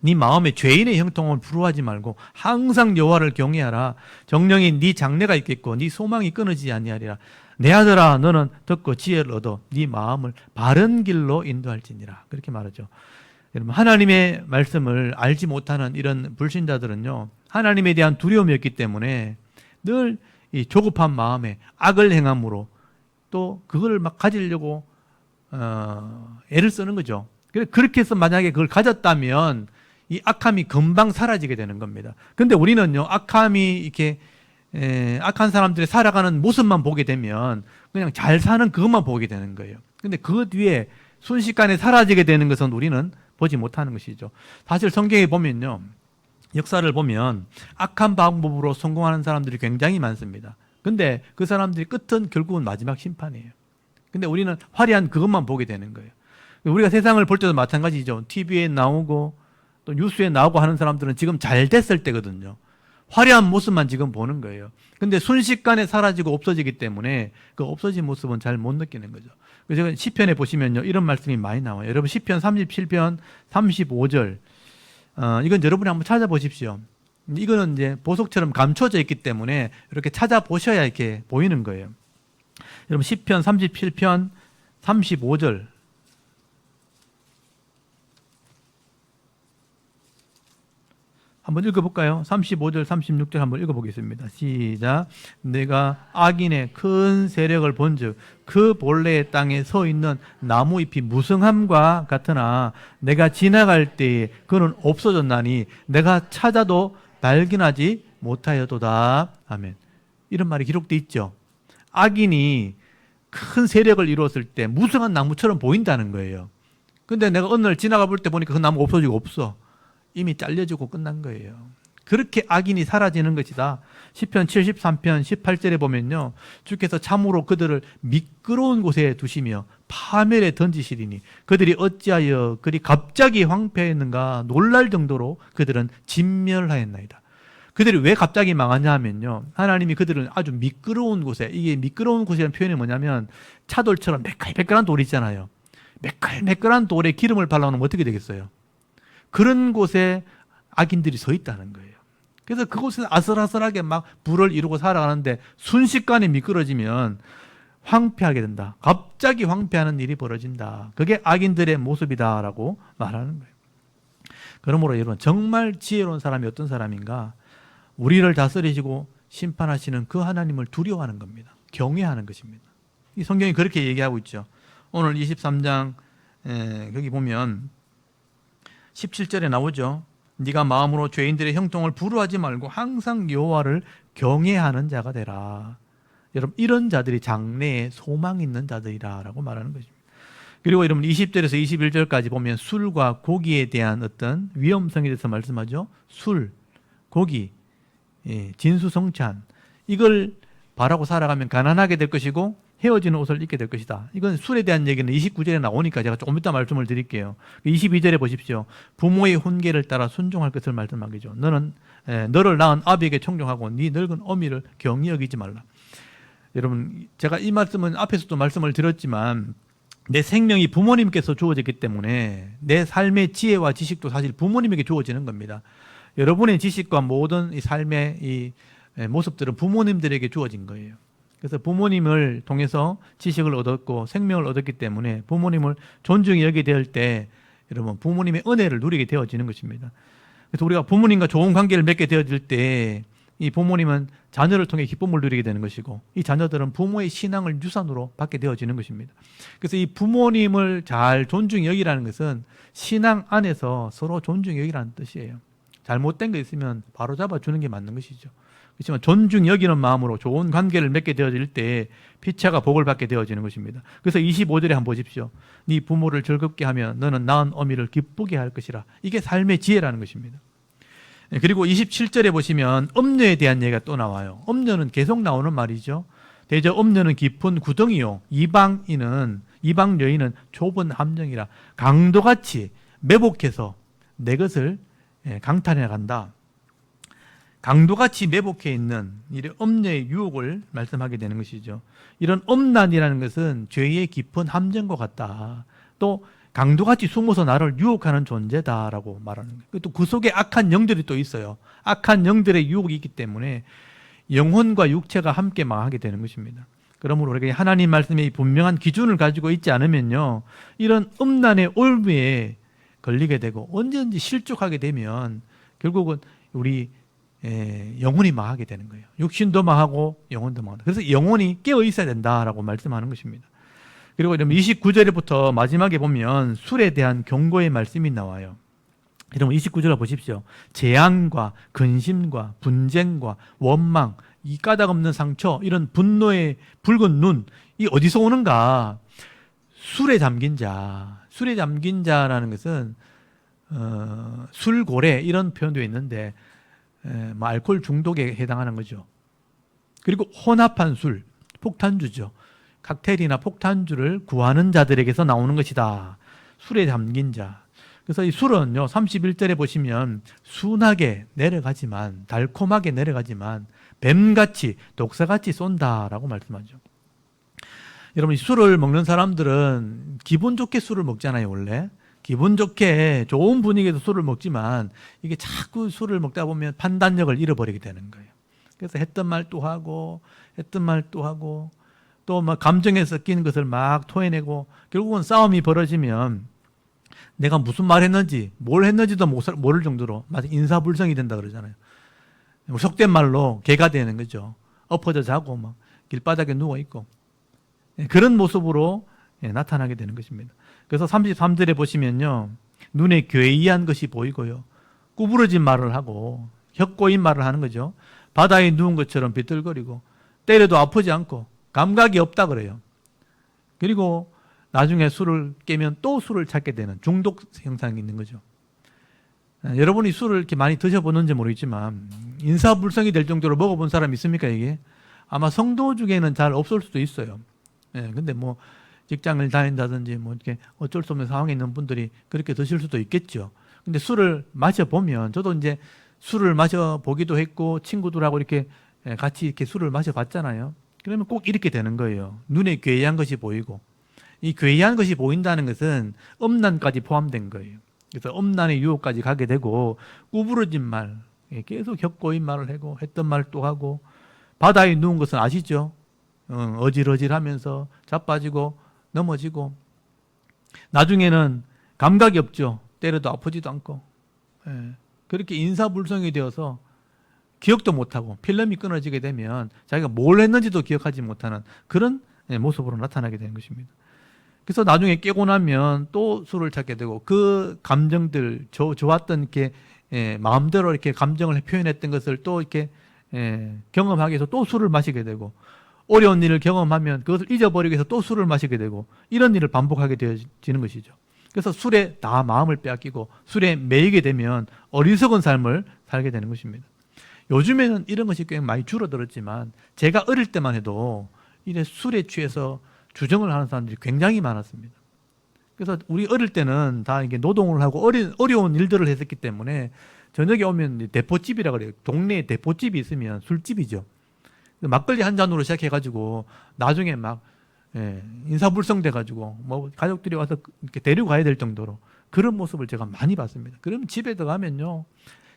네 마음에 죄인의 형통을 부러워하지 말고 항상 여호와를 경외하라. 정령이 네 장래가 있겠고 네 소망이 끊어지지 아니하리라. 내 아들아, 너는 듣고 지혜를 얻어 네 마음을 바른 길로 인도할지니라. 그렇게 말하죠. 여러분, 하나님의 말씀을 알지 못하는 이런 불신자들은요, 하나님에 대한 두려움이 없기 때문에 늘 이 조급한 마음에 악을 행함으로 또 그걸 막 가지려고 애를 쓰는 거죠. 그렇게 해서 만약에 그걸 가졌다면 이 악함이 금방 사라지게 되는 겁니다. 근데 우리는요, 악함이 이렇게 악한 사람들이 살아가는 모습만 보게 되면 그냥 잘 사는 그것만 보게 되는 거예요. 근데 그 뒤에 순식간에 사라지게 되는 것은 우리는 보지 못하는 것이죠. 사실 성경에 보면요, 역사를 보면 악한 방법으로 성공하는 사람들이 굉장히 많습니다. 근데 그 사람들이 끝은 결국은 마지막 심판이에요. 근데 우리는 화려한 그것만 보게 되는 거예요. 우리가 세상을 볼 때도 마찬가지죠. TV에 나오고 또 뉴스에 나오고 하는 사람들은 지금 잘 됐을 때거든요. 화려한 모습만 지금 보는 거예요. 근데 순식간에 사라지고 없어지기 때문에 그 없어진 모습은 잘 못 느끼는 거죠. 그래서 시편에 보시면요, 이런 말씀이 많이 나와요. 여러분, 시편 37편 35절, 이건 여러분이 한번 찾아보십시오. 이거는 이제 보석처럼 감춰져 있기 때문에 이렇게 찾아보셔야 이렇게 보이는 거예요. 여러분, 시편 37편 35절, 한번 읽어볼까요? 35절, 36절 한번 읽어보겠습니다. 시작. 내가 악인의 큰 세력을 본즉 그 본래의 땅에 서 있는 나무 잎이 무성함과 같으나 내가 지나갈 때에 그는 없어졌나니 내가 찾아도 발견하지 못하여도다. 아멘. 이런 말이 기록되어 있죠. 악인이 큰 세력을 이루었을 때 무성한 나무처럼 보인다는 거예요. 근데 내가 어느 날 지나가 볼 때 보니까 그 나무가 없어지고 없어. 이미 잘려지고 끝난 거예요. 그렇게 악인이 사라지는 것이다. 시편 73편 18절에 보면요, 주께서 참으로 그들을 미끄러운 곳에 두시며 파멸에 던지시리니 그들이 어찌하여 그리 갑자기 황폐했는가 놀랄 정도로 그들은 진멸하였나이다. 그들이 왜 갑자기 망하냐 하면요, 하나님이 그들을 아주 미끄러운 곳에, 이게 미끄러운 곳이라는 표현이 뭐냐면 차돌처럼 매끌매끌한 돌이 있잖아요. 매끌매끌한 돌에 기름을 발라놓으면 어떻게 되겠어요? 그런 곳에 악인들이 서 있다는 거예요. 그래서 그곳에서 아슬아슬하게 막 불을 이루고 살아가는데 순식간에 미끄러지면 황폐하게 된다. 갑자기 황폐하는 일이 벌어진다. 그게 악인들의 모습이다라고 말하는 거예요. 그러므로 여러분, 정말 지혜로운 사람이 어떤 사람인가? 우리를 다스리시고 심판하시는 그 하나님을 두려워하는 겁니다. 경외하는 것입니다. 이 성경이 그렇게 얘기하고 있죠. 오늘 23장 거기 보면 17절에 나오죠. 네가 마음으로 죄인들의 형통을 불허하지 말고 항상 여호와를 경외하는 자가 되라. 여러분, 이런 자들이 장래에 소망 있는 자들이라고 말하는 것입니다. 그리고 여러분 20절에서 21절까지 보면 술과 고기에 대한 어떤 위험성에 대해서 말씀하죠. 술, 고기, 진수성찬, 이걸 바라고 살아가면 가난하게 될 것이고 헤어지는 옷을 입게 될 것이다. 이건 술에 대한 얘기는 29절에 나오니까 제가 조금 이따 말씀을 드릴게요. 22절에 보십시오. 부모의 훈계를 따라 순종할 것을 말씀하기죠. 너는 너를 낳은 아비에게 청종하고 네 늙은 어미를 경히 여기지 말라. 여러분, 제가 이 말씀은 앞에서도 말씀을 드렸지만 내 생명이 부모님께서 주어졌기 때문에 내 삶의 지혜와 지식도 사실 부모님에게 주어지는 겁니다. 여러분의 지식과 모든 이 삶의 이 모습들은 부모님들에게 주어진 거예요. 그래서 부모님을 통해서 지식을 얻었고 생명을 얻었기 때문에 부모님을 존중히 여기게 될 때 여러분, 부모님의 은혜를 누리게 되어지는 것입니다. 그래서 우리가 부모님과 좋은 관계를 맺게 되어질 때 이 부모님은 자녀를 통해 기쁨을 누리게 되는 것이고 이 자녀들은 부모의 신앙을 유산으로 받게 되어지는 것입니다. 그래서 이 부모님을 잘 존중히 여기라는 것은 신앙 안에서 서로 존중히 여기라는 뜻이에요. 잘못된 거 있으면 바로 잡아주는 게 맞는 것이죠. 그렇지만 존중 여기는 마음으로 좋은 관계를 맺게 되어질 때 피차가 복을 받게 되어지는 것입니다. 그래서 25절에 한번 보십시오. 네 부모를 즐겁게 하면 너는 낳은 어미를 기쁘게 할 것이라. 이게 삶의 지혜라는 것입니다. 그리고 27절에 보시면 음녀에 대한 얘기가 또 나와요. 음녀는 계속 나오는 말이죠. 대저 음녀는 깊은 구덩이요, 이방 여인은 좁은 함정이라. 강도같이 매복해서 내 것을 강탈해 간다. 강도같이 매복해 있는 이런 음녀의 유혹을 말씀하게 되는 것이죠. 이런 음란이라는 것은 죄의 깊은 함정과 같다. 또 강도같이 숨어서 나를 유혹하는 존재다라고 말하는 거예요. 또 그 속에 악한 영들이 또 있어요. 악한 영들의 유혹이 있기 때문에 영혼과 육체가 함께 망하게 되는 것입니다. 그러므로 우리가 하나님 말씀의 분명한 기준을 가지고 있지 않으면요, 이런 음란의 올무에 걸리게 되고 언제든지 실족하게 되면 결국은 우리 영혼이 망하게 되는 거예요. 육신도 망하고 영혼도 망한다. 그래서 영혼이 깨어 있어야 된다라고 말씀하는 것입니다. 그리고 29절부터 마지막에 보면 술에 대한 경고의 말씀이 나와요. 여러분 29절을 보십시오. 재앙과 근심과 분쟁과 원망, 이 까닭없는 상처, 이런 분노의 붉은 눈, 이 어디서 오는가? 술에 잠긴 자. 술에 잠긴 자라는 것은 술고래 이런 표현도 있는데 알코올 중독에 해당하는 거죠. 그리고 혼합한 술, 폭탄주죠. 칵테일이나 폭탄주를 구하는 자들에게서 나오는 것이다. 술에 잠긴 자. 그래서 이 술은요, 31절에 보시면 순하게 내려가지만, 달콤하게 내려가지만 뱀같이 독사같이 쏜다라고 말씀하죠. 여러분, 이 술을 먹는 사람들은 기분 좋게 술을 먹잖아요. 원래 기분 좋게 좋은 분위기에서 술을 먹지만 이게 자꾸 술을 먹다 보면 판단력을 잃어버리게 되는 거예요. 그래서 했던 말 또 하고 했던 말 또 하고 또 막 감정에 섞인 것을 막 토해내고 결국은 싸움이 벌어지면 내가 무슨 말 했는지 뭘 했는지도 모를 정도로 마치 인사불성이 된다 그러잖아요. 속된 말로 개가 되는 거죠. 엎어져 자고 막 길바닥에 누워 있고 그런 모습으로 나타나게 되는 것입니다. 그래서 33절에 보시면요, 눈에 괴이한 것이 보이고요, 구부러진 말을 하고 혀꼬인 말을 하는 거죠. 바다에 누운 것처럼 비틀거리고 때려도 아프지 않고 감각이 없다 그래요. 그리고 나중에 술을 깨면 또 술을 찾게 되는 중독 현상이 있는 거죠. 여러분이 술을 이렇게 많이 드셔보는지 모르겠지만 인사불성이 될 정도로 먹어본 사람 있습니까 이게? 아마 성도 중에는 잘 없을 수도 있어요. 근데 뭐 직장을 다닌다든지 뭐 이렇게 어쩔 수 없는 상황에 있는 분들이 그렇게 드실 수도 있겠죠. 근데 술을 마셔보면 저도 이제 술을 마셔보기도 했고 친구들하고 이렇게 같이 이렇게 술을 마셔봤잖아요. 그러면 꼭 이렇게 되는 거예요. 눈에 괴이한 것이 보이고 이 괴이한 것이 보인다는 것은 음란까지 포함된 거예요. 그래서 음란의 유혹까지 가게 되고 구부러진 말, 계속 격고인 말을 하고 했던 말 또 하고 바다에 누운 것은 아시죠? 어질어질하면서 자빠지고 넘어지고 나중에는 감각이 없죠. 때려도 아프지도 않고 그렇게 인사불성이 되어서 기억도 못하고 필름이 끊어지게 되면 자기가 뭘 했는지도 기억하지 못하는 그런 모습으로 나타나게 되는 것입니다. 그래서 나중에 깨고 나면 또 술을 찾게 되고 그 감정들 좋았던 이렇게 마음대로 이렇게 감정을 표현했던 것을 또 이렇게 경험하기 위해서 또 술을 마시게 되고 어려운 일을 경험하면 그것을 잊어버리기 위해서 또 술을 마시게 되고 이런 일을 반복하게 되어지는 것이죠. 그래서 술에 다 마음을 빼앗기고 술에 매이게 되면 어리석은 삶을 살게 되는 것입니다. 요즘에는 이런 것이 꽤 많이 줄어들었지만 제가 어릴 때만 해도 이래 술에 취해서 주정을 하는 사람들이 굉장히 많았습니다. 그래서 우리 어릴 때는 다 이게 노동을 하고 어려운 일들을 했었기 때문에 저녁에 오면 대포집이라 그래요. 동네에 대포집이 있으면 술집이죠. 막걸리 한 잔으로 시작해가지고 나중에 막 인사불성 돼가지고 뭐 가족들이 와서 이렇게 데리고 가야 될 정도로 그런 모습을 제가 많이 봤습니다. 그러면 집에 들어가면요,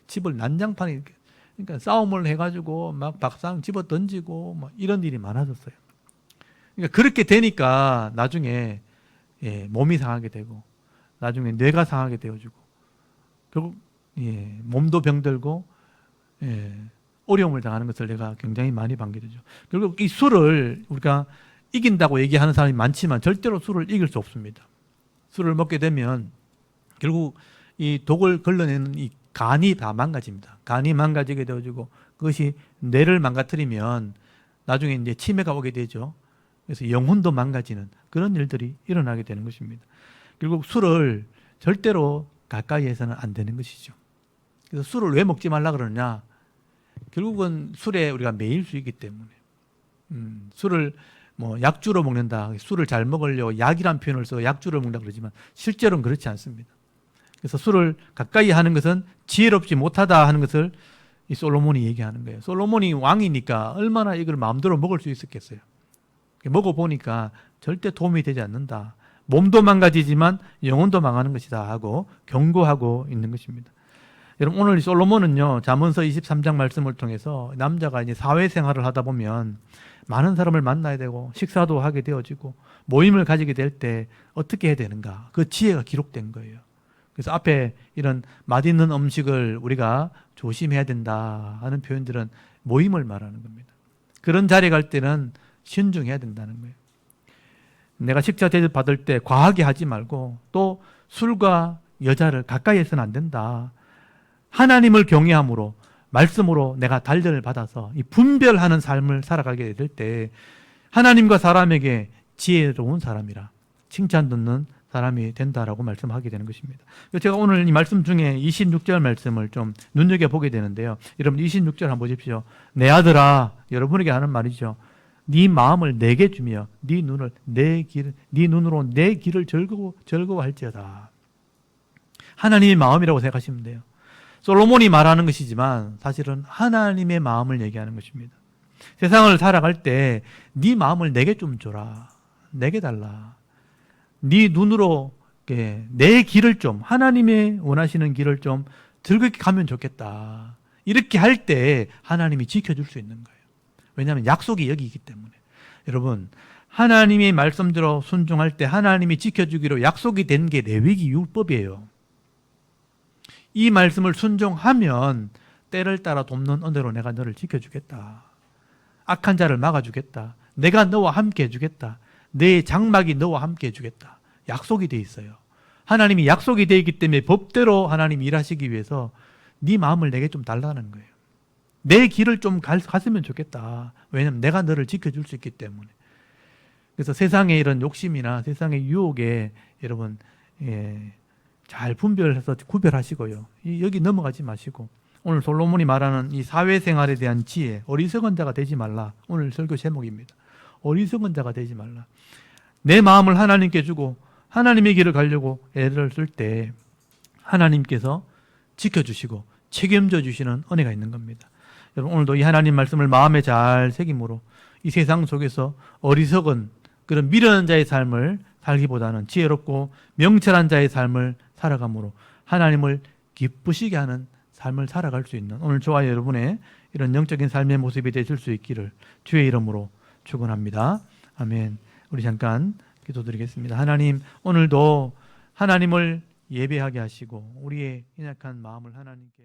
집을 난장판에 이렇게 그러니까 싸움을 해가지고 막 밥상 집어 던지고 뭐 이런 일이 많아졌어요. 그러니까 그렇게 되니까 나중에 몸이 상하게 되고 나중에 뇌가 상하게 되어지고 결국 몸도 병들고 어려움을 당하는 것을 내가 굉장히 많이 반게 되죠. 결국 이 술을 우리가 이긴다고 얘기하는 사람이 많지만 절대로 술을 이길 수 없습니다. 술을 먹게 되면 결국 이 독을 걸러내는 이 간이 다 망가집니다. 간이 망가지게 되어지고 그것이 뇌를 망가뜨리면 나중에 이제 치매가 오게 되죠. 그래서 영혼도 망가지는 그런 일들이 일어나게 되는 것입니다. 결국 술을 절대로 가까이 해서는 안 되는 것이죠. 그래서 술을 왜 먹지 말라 그러느냐? 결국은 술에 우리가 매일 수 있기 때문에 술을 뭐 약주로 먹는다. 술을 잘 먹으려고 약이란 표현을 써서 약주를 먹는다 그러지만 실제로는 그렇지 않습니다. 그래서 술을 가까이 하는 것은 지혜롭지 못하다 하는 것을 이 솔로몬이 얘기하는 거예요. 솔로몬이 왕이니까 얼마나 이걸 마음대로 먹을 수 있었겠어요. 먹어보니까 절대 도움이 되지 않는다. 몸도 망가지지만 영혼도 망하는 것이다 하고 경고하고 있는 것입니다. 여러분 오늘 솔로몬은요 잠언서 23장 말씀을 통해서 남자가 이제 사회생활을 하다 보면 많은 사람을 만나야 되고 식사도 하게 되어지고 모임을 가지게 될 때 어떻게 해야 되는가 그 지혜가 기록된 거예요. 그래서 앞에 이런 맛있는 음식을 우리가 조심해야 된다 하는 표현들은 모임을 말하는 겁니다. 그런 자리에 갈 때는 신중해야 된다는 거예요. 내가 식사 대접 받을 때 과하게 하지 말고 또 술과 여자를 가까이 해서는 안 된다. 하나님을 경외함으로 말씀으로 내가 단련을 받아서 이 분별하는 삶을 살아가게 될 때 하나님과 사람에게 지혜로운 사람이라 칭찬 듣는 사람이 된다라고 말씀하게 되는 것입니다. 제가 오늘 이 말씀 중에 26절 말씀을 좀 눈여겨보게 되는데요. 여러분 26절 한번 보십시오. 내 아들아, 여러분에게 하는 말이죠. 네 마음을 내게 주며 네 눈을 네 눈으로 내 길을 즐거워할지어다. 하나님의 마음이라고 생각하시면 돼요. 솔로몬이 말하는 것이지만 사실은 하나님의 마음을 얘기하는 것입니다. 세상을 살아갈 때 네 마음을 내게 좀 줘라. 내게 달라. 네 눈으로 내 길을 좀 하나님의 원하시는 길을 좀 즐겁게 가면 좋겠다. 이렇게 할 때 하나님이 지켜줄 수 있는 거예요. 왜냐하면 약속이 여기 있기 때문에. 여러분 하나님의 말씀대로 순종할 때 하나님이 지켜주기로 약속이 된 게 레위기 율법이에요. 이 말씀을 순종하면 때를 따라 돕는 은혜로 내가 너를 지켜주겠다. 악한 자를 막아주겠다. 내가 너와 함께 해주겠다. 내 장막이 너와 함께 해주겠다. 약속이 돼 있어요. 하나님이 약속이 돼 있기 때문에 법대로 하나님이 일하시기 위해서 네 마음을 내게 좀 달라는 거예요. 내 길을 좀 갔으면 좋겠다. 왜냐하면 내가 너를 지켜줄 수 있기 때문에. 그래서 세상의 이런 욕심이나 세상의 유혹에 여러분 잘 분별해서 구별하시고요. 여기 넘어가지 마시고 오늘 솔로몬이 말하는 이 사회생활에 대한 지혜, 어리석은 자가 되지 말라. 오늘 설교 제목입니다. 어리석은 자가 되지 말라. 내 마음을 하나님께 주고 하나님의 길을 가려고 애를 쓸 때 하나님께서 지켜주시고 책임져 주시는 은혜가 있는 겁니다. 여러분 오늘도 이 하나님 말씀을 마음에 잘 새김으로 이 세상 속에서 어리석은 그런 미련한 자의 삶을 살기보다는 지혜롭고 명철한 자의 삶을 살아감으로 하나님을 기쁘시게 하는 삶을 살아갈 수 있는 오늘 저와 여러분의 이런 영적인 삶의 모습이 되실 수 있기를 주의 이름으로 축원합니다. 아멘. 우리 잠깐 기도드리겠습니다. 하나님, 오늘도 하나님을 예배하게 하시고 우리의 연약한 마음을 하나님께